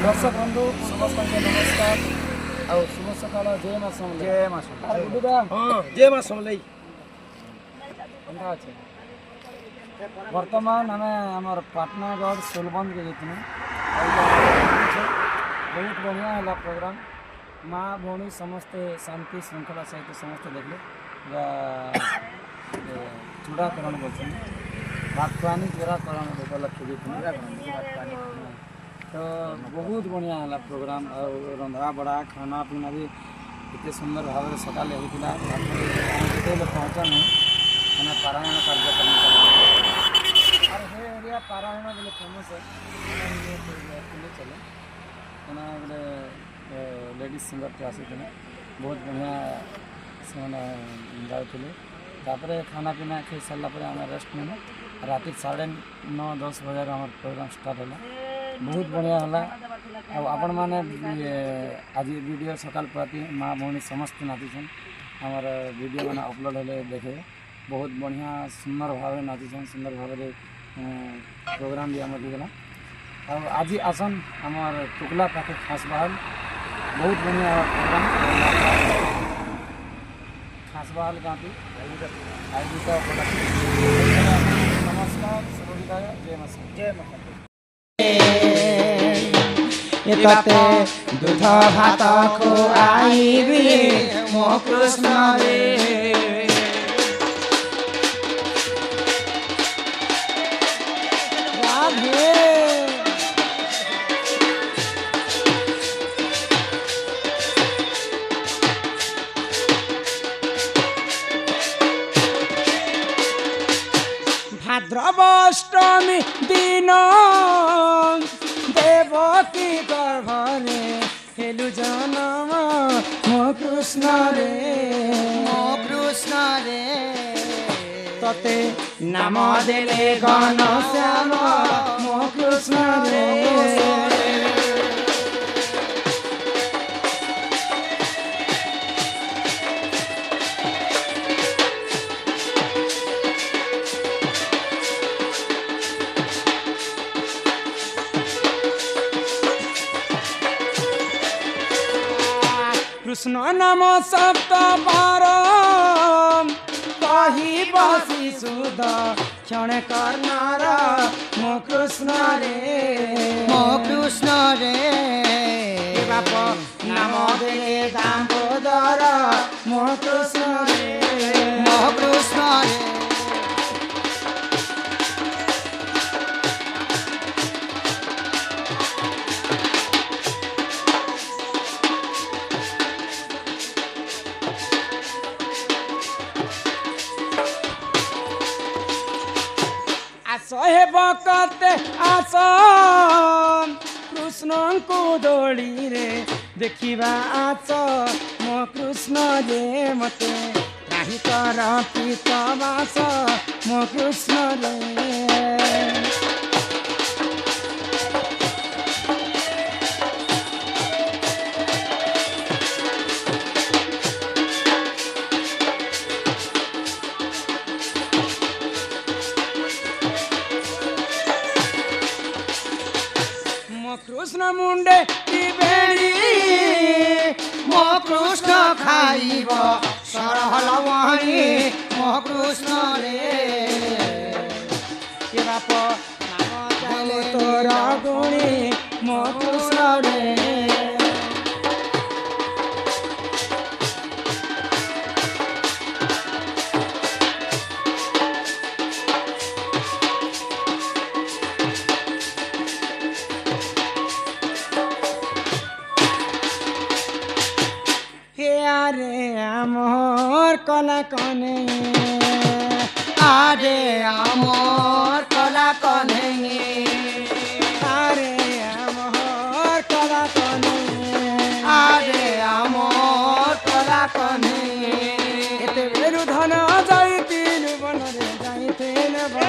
दर्शक बंधु समस्त नमस्कार ଆଉ ଶୁଭ ସକାଳ ଜୟ ମା ସମଲେଇ ଜୟ ମା ସମଲେଇ ଜୟ ମା ସମଲେଇ କେନ୍ତା ଅଛି ବର୍ତ୍ତମାନ ଆମେ ଆମର ପାଟନାଗଡ଼ सोलबंद के ଯାଇଥିଲୁ बहुत बढ़िया है प्रोग्राम माँ भौणी समस्ते शांति श्रृंखला सहित समस्ते देखले चूड़ाकरण बोलते भातुआनी चूड़ाकरण लक्ष्य तो बहुत बढ़िया है प्रोग्राम और रंधा बड़ा खाना पीना भी इतने सुंदर भाव में सकाल होता जिते पहुँचन मैंने पारायण कार्यक्रम और हे एरिया पारायण बोले फेमस है चले गोटे लेडीज सिंगर टे आसी बहुत बढ़िया से जाते खाना पीना खाई सारापर आम रेस्ट नेलु राति 9:30 बजे आम प्रोग्राम स्टार्ट है बहुत बढ़िया है आपण मैंने आज वीडियो सकाल प्रति माँ भौणी समस्त नाचीछन आमर वीडियो मैंने अपलोड हेले देखे बहुत बढ़िया सुंदर भाव नाचीछन सुंदर भाव प्रोग्राम भी आम दिगला आज आसन आमर टुकला पाखे खास बहाल बहुत बढ़िया प्रोग्राम खास बहाल गाँव नमस्कार सर्वविदाय जय माता जय माता एतते दूध भात खुआइबी मो कृष्ण रे राधे भाद्रवाष्टमी दिन देवकी गर्भरे हेलु जनम मो कृष्ण रे तते नाम देले घन श्याम मो कृष्ण रे कृष्ण नाम सप्त बार कही बसी सुध क्षण कर्णर मो कृष्ण रे बाप नाम देले दामोदर मो कृष्ण रे सहेब कते आस कृष्ण को दोली रे देखिबा आस मो कृष्ण जे मते राही कर पीतवास मो कृष्ण रे कृष्ण मुंडे की बेड़ी मो कृष्ण खाइब सरहल वही मो कृष्ण रे बाप नाम तोरा गुणी मो कृष्ण रे आरे आमोर कला कने आरे आमोर कला कने आरे आमोर कला कने आरे आमोर कला कने एते बेलु धन जाइतिलु बन रे जाइतिलु बन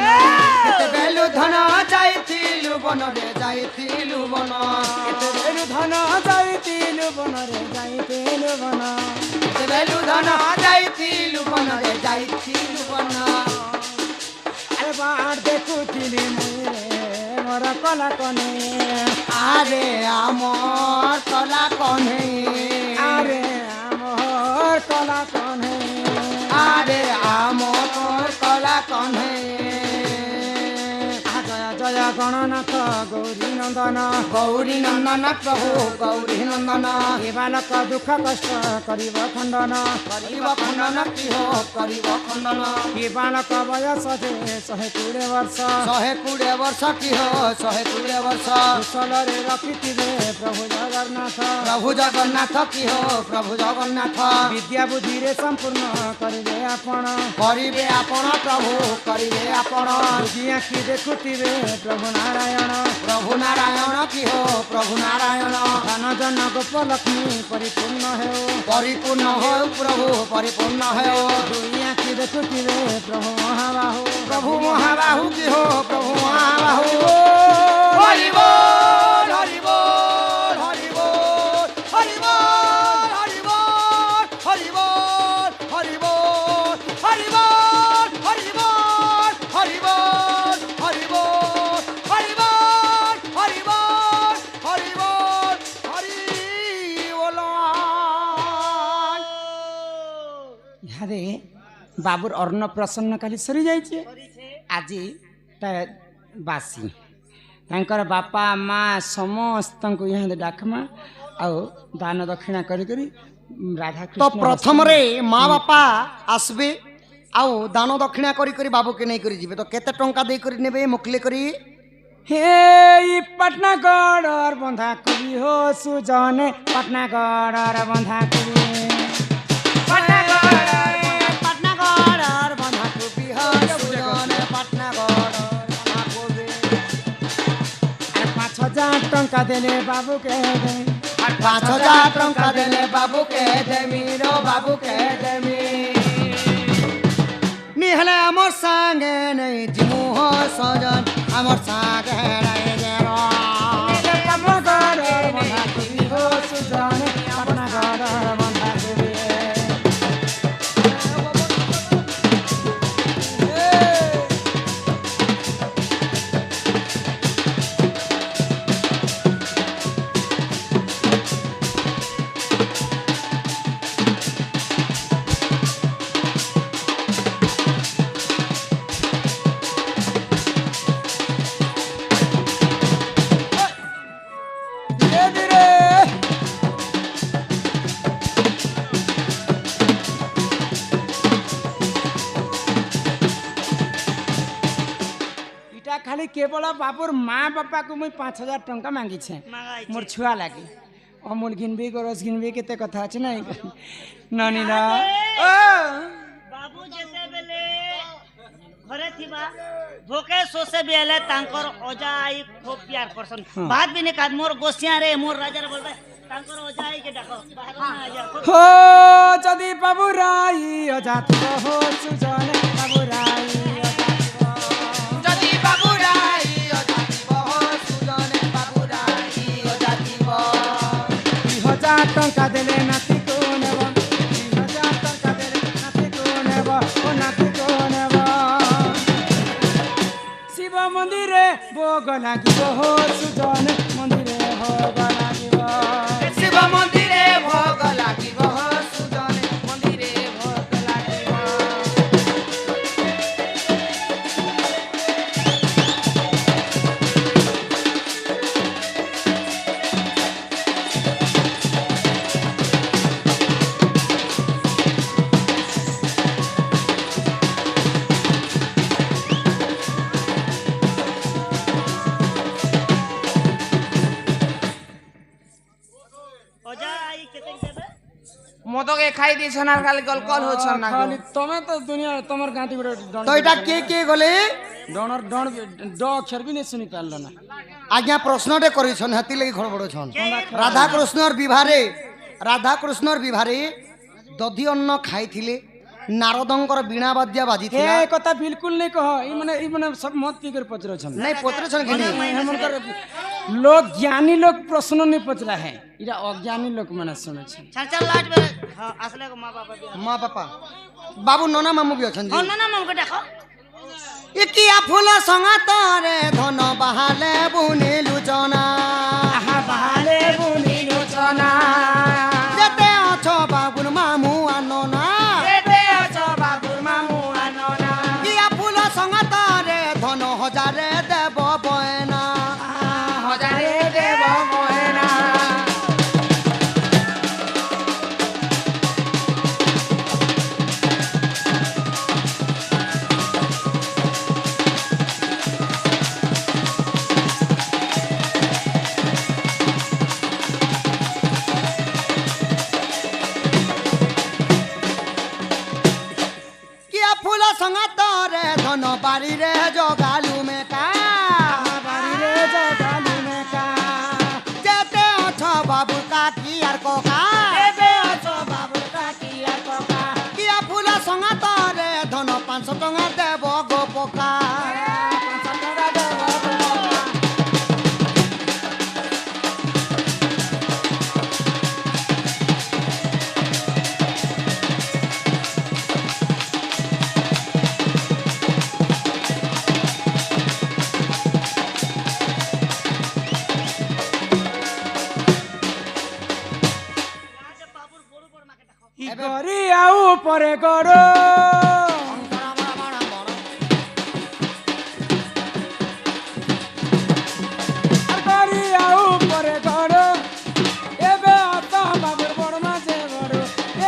एते बेलु धन जाइतिलु बन रे जाइतिलु बन एते बेलु धन जाइतिलु बन रे जाइतिलु बन बेलु धन जाइतिलु बन रे जाइतिलु बन अरे बाण देखुतिली मोर कला कने आरे आमर कला कन्हे अरे आमर कला कन्हे आरे आमर कला कन्हे जय जय गणनाथ गौरी नंदन गौरी नंदन प्रभु गौरी नंदन हे बालक दुख कष्ट करिब खण्डन करिब खण्डन किहो करिब खण्डन हे बालक बयस जे 120 वर्ष 120 वर्ष किहो 120 वर्ष कुशलरे रखिथिबे प्रभु जगन्नाथ प्रभु जगन्नाथ किहो प्रभु जगन्नाथ विद्या बुद्धि रे संपूर्ण करिबे आपण करिबे आपण प्रभु करिबे आपण बुद्धि आखि देखुथिबे प्रभु नारायण किहो प्रभु नारायण धन जन गोप लक्ष्मी परिपूर्ण हो प्रभु परिपूर्ण हो दुई आखि देखुथिबे प्रभु महाबाहु किहो प्रभु महाबाहु हरि बोल हरि बोल हरि बोल हरि बोल हरि बोल हरि बोल हरि बोल हरि बोल हरि बोल हरि बोल हरि बोल हरि बोल हरि बोल हरि बोल हरि बोल इहादे बाबुर अर्ण प्रसन्न काली सरी जाइए आज बासी तांकर बापा माँ समस्त यहाँ डाकमा आ दान दक्षिणा करी राधा तो कृष्ण प्रथम रे माँ बापा आसबे आउ दान दक्षिणा करी करी बाबू के नहीं करी जीवे तो केते टंका दे करी नेबे मुखले करी हे पटनागढ़ और बंधा करी हो सुजन पटनागढ़ और बंधा करी पटनागढ़ और बंधा करी हो सुजन पटनागढ़ 5,000 टंका देले बाबू के 5,000 टंका देले बाबू के देमी रो बाबू के देमी निहले हमर संगे नहीं जिमु हो सजन हमर संगे नहीं जेरो पटनागढ़ और बंधा करी हो सुजन पटनागढ़ और बंधा करी खाली केवल बाबूर माँ बापा को मुई 5,000 टंका मांगी छे मोर छुआ लगे अमूल घिनबी गरज घिनबी केते कथा अछि नै ननीला बाबू जैसे बेले घरे थिबा भोके सोसे बेले तांकर ओजा आई खूब प्यार करसन बात भी ने काद मोर गोसिया रे मोर राजा रे बोलबे तांकर ओजा आई के डाको बाहर ना आ जा हो जदी बाबू राई अजात हो सुजन बाबू राई जदी बाबू राई अजात हो सुजन बाबू राई अजात 2,000 टंका देले नाती को नेब 2,000 टंका देले नाती को नेब ओ नाती को नेब शिव मंदिरे भोग लागिब हो सुजन मंदिरे भोग लागिब शिव मंदिरे भोग लागिब हो सुजन मंदिरे भोग लागिब ओजा आई केते देबे মদকে খাই দিয়েছেন আর খালি গল কল হচ্ছেন না खाली तमे तो दुनिया तमर गांधी बड़े तो एटा के गले डणर डण ड अक्षर भी नहीं सुनी पारलो ना आज्ञा प्रश्नटे करिछन हती लगी खड़ बड़छन राधा कृष्णर विवाहरे राधा कृष्णर विवाहरे दधी अन्न खाइथिले नारदंकर बीणा बाद्य बाजिथिला ए कथा बिल्कुल नहीं कह ई माने सब मत पी कर पचरो छन नहीं पत्रछन किनी हमनकर लोग ज्ञानी लोग प्रश्न नहीं पचरा है इरा अज्ञानी लोग माने सुने छन चल चल लाट बे हां असले को मां बाबा भी माँ बापा बाबू नना मामू भी अछन हो जी ना ना मम को देखो इकिया फूल संगा तरे धन बहाले बुने लुचना आहा बहाले ଉପରେ ଗୋଡ଼ କରିଆ ଉପରେ ଗୋଡ଼ ଏବେ ଆତ ବାବୁର ବଡ଼ ମାଝେ ବଡ଼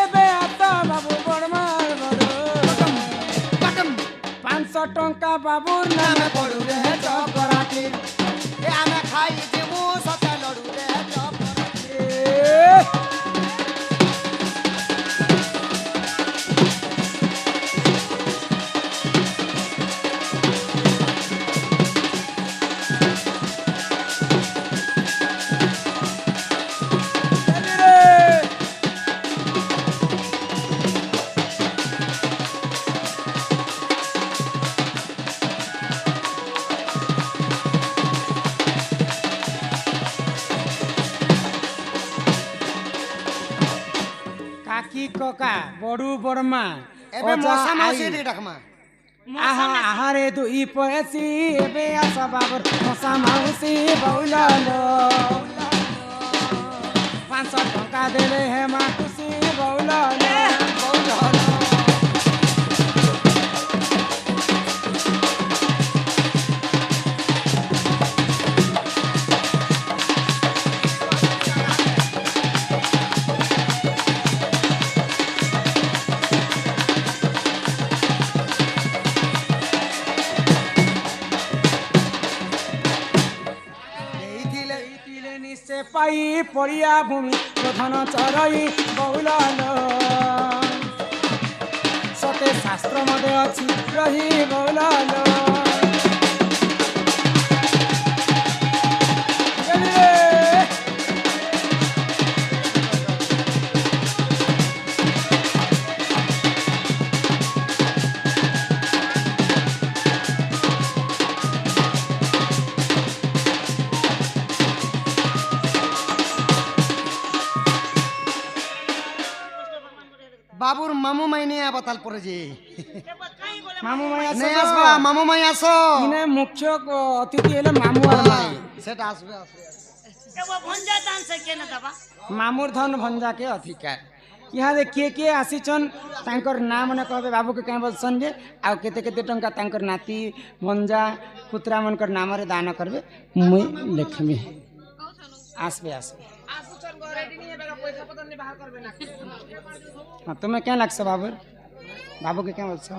ଏବେ ଆତ ବାବୁ ବଡ଼ ମାର ବଡ଼ 500 ଟଙ୍କା ବାବୁର ନାମେ ପଡ଼ୁ ରେ ଚପରାଟି ଏ ଆମେ ଖାଇ ଯିବୁ ସତେ ଲଡୁ ରେ ଚପରାଟି কাকি ককা বড়ু বড়মা ଏବେ ମଶା ମାଉସୀ ରେ ଡାକମା আহা আহারে দুই পয়সি এবে আসা বাবর মশা মাউসি বৌলালো 500 টঙ্কা দেলে হে মা খুশি বৌলালো নিশ্চে পাই পড়িয়া ভূমি প্রধান চরই বৌলালো সতে শাস্ত্র মধ্যে অছি রহি বৌলালো বাবুর মামু মাই নিয়ে আবাতাল পরে যে মামু মাই নেই আসবা মামু মাই আসো ইনে মুখ্য অতিথি হলে মামু আর মাই সেটা আসবে আসবে ভঞ্জা দান সে কেন দেবা মামুর ধন ভঞ্জাকে অধিকার ইহাদে কিଏ ଆସିଛନ୍ ତାଙ୍କର ନାଁ ମାନେ କହିବେ ବାବୁକେ କାହିଁ ବୋଲସନ୍ ଯେ ଆଉ କେତେ କେତେ ଟଙ୍କା ତାଙ୍କର ନାତି ଭଞ୍ଜା ପୁତ୍ରା ମାନଙ୍କର ନାମରେ ଦାନ କରିବେ ମୁଇଁ ଲେଖମି আসবে আসবে हाँ तुम्हें क्या लगता बाबू बाबू के क्या बोलছো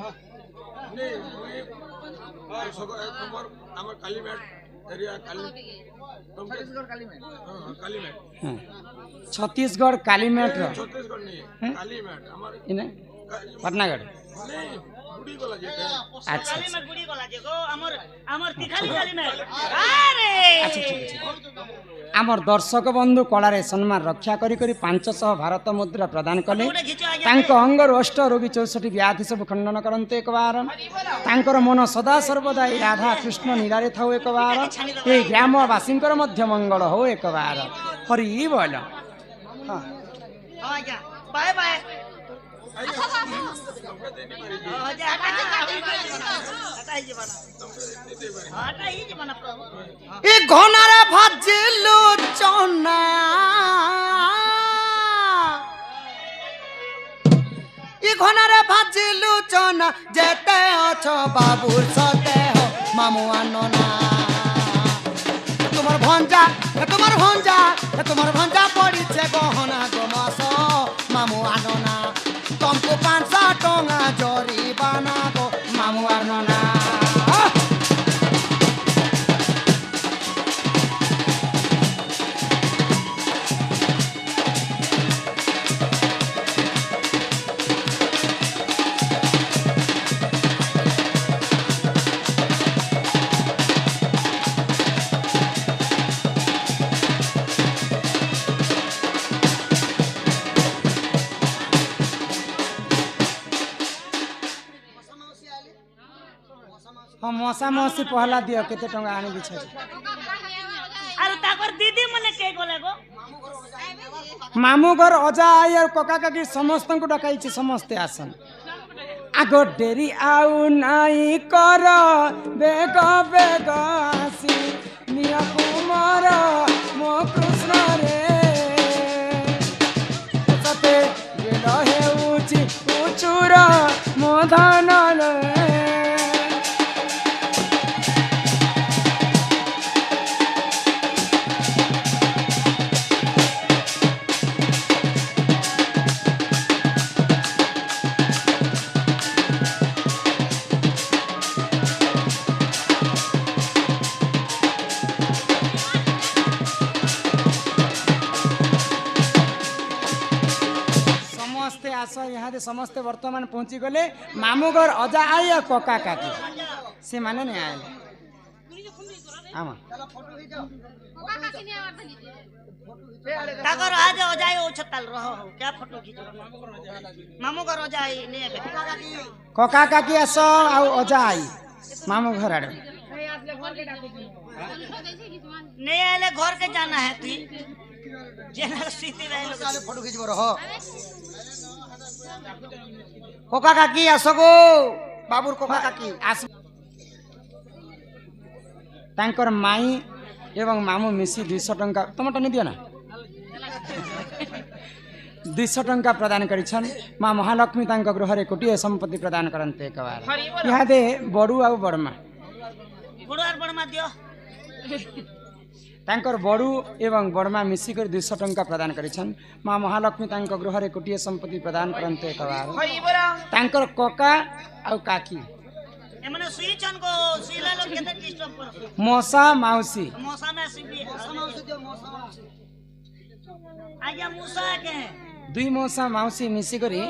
छत्तीसगढ़ कालीमेट पटनागढ़ अच्छा में गुड़ी गला जे गो हमर हमर तिखाली काली में अरे अच्छा ठीक है आमर दर्शक बंधु कलारे सम्मान रक्षा करी करी 500 भारत मुद्रा प्रदान कले तांको अंगर अष्ट रोगी 64 व्याधि सब खंडन करन्ते एक बार तांकर मन सदा सर्वदा राधा कृष्ण निरारे थाउ एक बार ए ग्रामवासींकर मध्य मंगल हो एक बार हरि बोल हां हां जा बाय बाय এ ঘনারে ভাজিলু চনা এ ঘনারে ভাজিলু চনা যেতে অছ বাবুর সতে হো মামু আননা তোমার ভঞ্জা তোমার ভঞ্জা তোমার ভঞ্জা পড়িছে গহনা গমাস মামু আননা तुमको 500 टंगा जरिमाना गो मामू आनना हाँ मौसा मौसी पहला दियो केते टंगा आनी बिछे अरे ताकर दीदी मने के गोले गो मामू घर अजा आई और कका काकी समस्त को डकाई समस्ते आसन आग डेरी आउ नाई कर बेग बेग आसी निया कुमार मो कृष्ण रे सते गेल हेउची उचु आस यहाँ समस्ते वर्तमान पहुँची गले मामू घर अजा आई और कका काकी से माने नहीं आए आमा ताकर आज अजाई ओछताल रहो क्या फोटो खींचो मामू घर अजाई नहीं है कका काकी आस आउ अजा आई मामू घर आड़े नहीं आले घर के जाना है तू जेना स्थिति रहे फोटो खींच रहो कका काकी आस गो बाबूर कका काकी आस तांकर माई एवं मामू मिसी 200 टंका टमाटो नहीं दियो ना 200 टंका प्रदान करिछन माँ महालक्ष्मी तांको गृह रे कोटिए संपत्ति प्रदान करन्ते एक बार इहादे बड़ू आ बड़मा बुढ़ार बड़मा दियो तांकर बड़ू एवं बड़मा मिसी कर 200 टंका प्रदान करिछन माँ महालक्ष्मी तांको गृह रे कोटिए संपत्ति प्रदान करन्ते एक बार तांकर कका आ काकी एमने सुई चन को सुईला लोग केते डिस्टर्ब कर मौसा माउसी मौसा में सुई आजा मूसा के दुई मौसा माउसी मिसी करी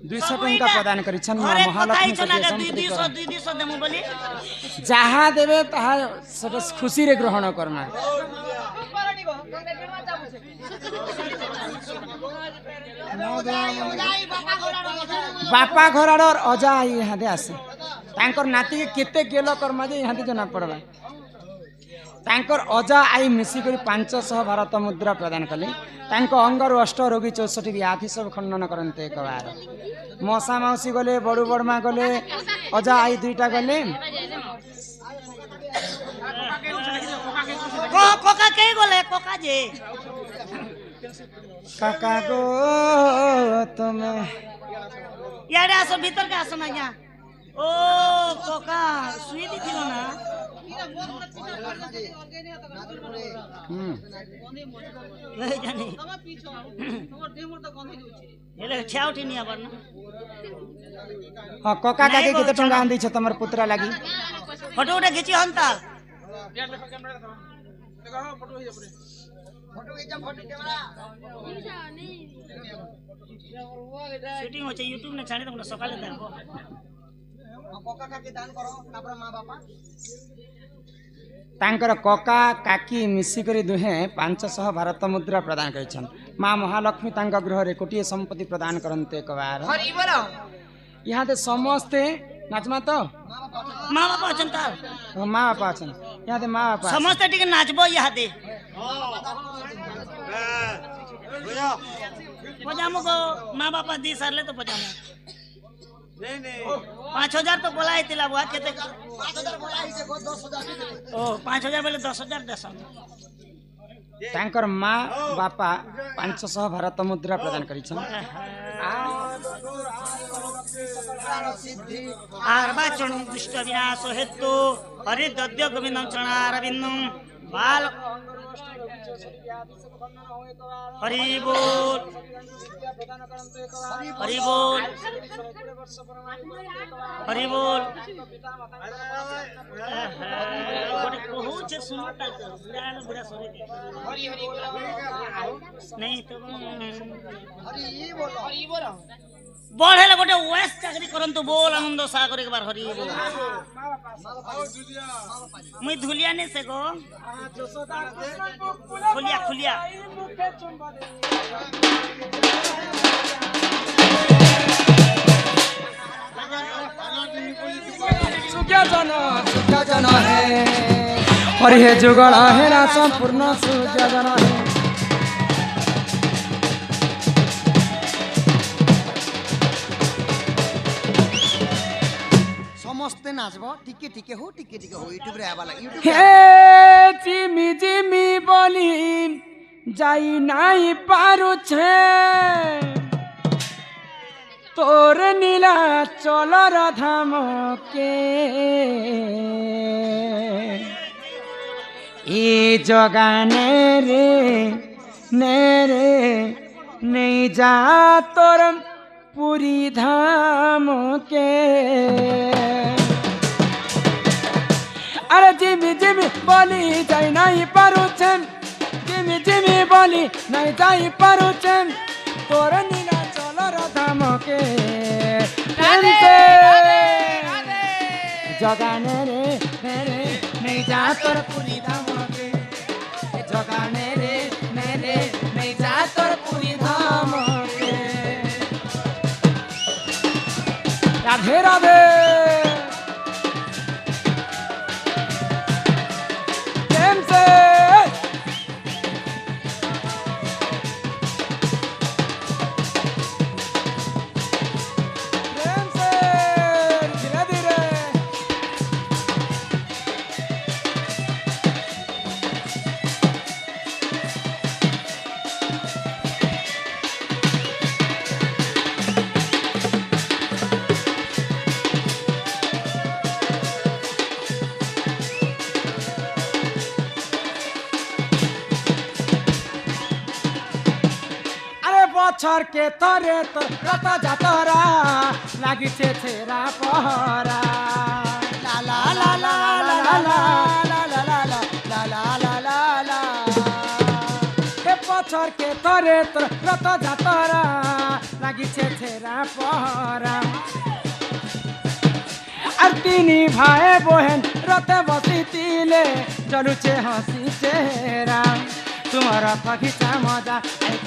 200 टंका प्रदान करिछन माँ महालक्ष्मी कोटिए संपत्ति 200 देमु बोली जहाँ देवे ताहा सब खुशी रे ग्रहण करमा बापा घर और अजा यहाँ आसे तांकर नाती के केते गेलो कर्मा जे यहाँ जना पड़वा तांकर अजा आई मिसी करी 500 भारत मुद्रा प्रदान कले तांको अंगर अष्ट रोगी 64 व्याधि सब खंडन करन्ते एक बार मौसा माउसी गले बड़ू बड़मा गले अजा आई दुईटा गले कोका के गोले कोका जे काका गो तुमे यारे आसो भीतर के आसो ना यहाँ ओ कोका सुई दी थियो ना नहीं जानी ये ले छाव उठी नहीं आबर ना हां कोका काके केते टंका आंदी छ तमर पुत्रा लागी फोटो उठे खींची हंता शूटिंग होचे यूट्यूब ने छाड़ी तुमने सकाले देखो तांकर कका काकी मिसी करी दुहे 500 भारत मुद्रा प्रदान करिछन माँ महालक्ष्मी तांका गृह रे कोटिए संपत्ति प्रदान करन्ते एक बार यहाँ ते समस्ते नाचमा तो माँ बापा अछन तार माँ बापा अछन यहाँ ते माँ बापा समस्त टिके नाचबो यहाँ दे पजामो को माँ बापा दी सरले तो पजामो नहीं नहीं 5000 तो बोला है बुआ केते 5000 बोला है 10000 ओ 5000 बोले 10000 देसन तांकर माँ बापा 500 भारत मुद्रा प्रदान करिछन आरबा चणु दुष्ट विनाश हेतु हरि दद्य गोविंद चरणारविंदम बाल हरि बोल हरि बोल हरि बोल गोटे कहू छे सुनता बुढ़ा बुढ़ा सरे नहीं तो हरि बोल बढ़े गोटे वेस चाकरी करंतु बोल आनंद सागर एक बार हरि बोल मुई धुलिया ने से गो खुलिया खुलिया सुख्या जन है हरि हे जुगल है ना संपूर्ण सुख्या जन है समस्ते नाचबो टिके टिके हो यूट्यूब रे आबा लागी यूट्यूब हे जिमी जिमी बोली जाई नाई पारु छे तोर नीला चलर धाम के ए जगाने रे नहीं जा तोर पूरी धाम के अरे जिमी जिमी बोली जाई नहीं पारुछन जिमी जिमी बोली नहीं जाई पारुछन तोर नीला चलर के प्रेम से जगाने रे मेरे नहीं जा तोर पूरी धाम के जगाने रे मेरे नहीं जा तोर पूरी धाम के राधे राधे प्रेम से प्रेम से धीरे धीरे बछर के तरे तो रत जातरा लागिছে ছেঁড়া পহরা লা লা লা লা লা লা লা লা লা লা লা লা লা লা লা হে বছর के तरे तो रत जातरा लागिছে ছেঁড়া পহরা আর তিনি ভাই বহেন রতে বসিতিলে চলুছে হাসি চেহারা तुम रथ घिचा मजा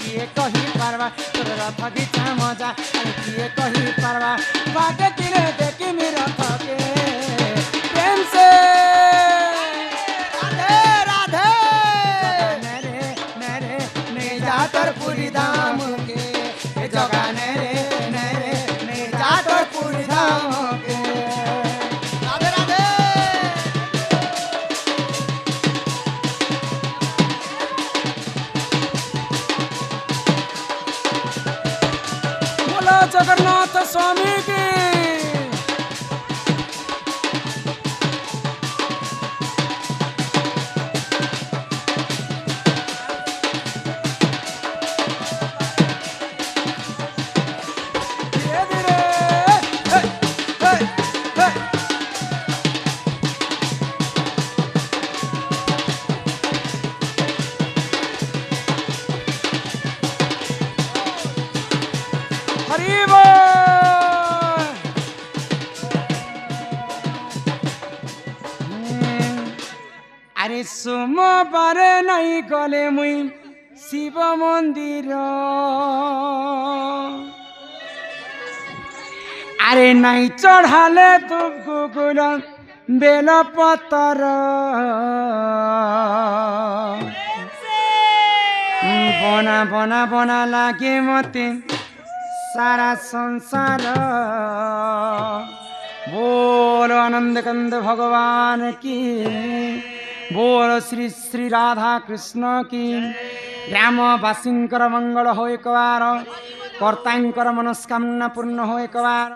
किए कही पार्बा तोर रथ घिचा मजा किए कही पार्बा बाटे किने देखी मी रथ के प्रेम से राधे राधे मेरे मेरे नहीं जा तोर पूरी धाम के जगाने रे मेरे नहीं जा तोर पूरी धाम के राधे राधे जगन्नाथ स्वामी की धीरे धीरे हरि अरे सोमवार नहीं गले मुई शिव मंदिर अरे नहीं चढ़ाले धूप गुगुल बेल पतर बना बना बना लागे मते सारा संसार बोल आनंद कंद भगवान की बोल श्री श्री राधा कृष्ण की ग्रामवासींकर मंगल हो एक बार कर्तांकर मनस्कामना पूर्ण हो एक बार।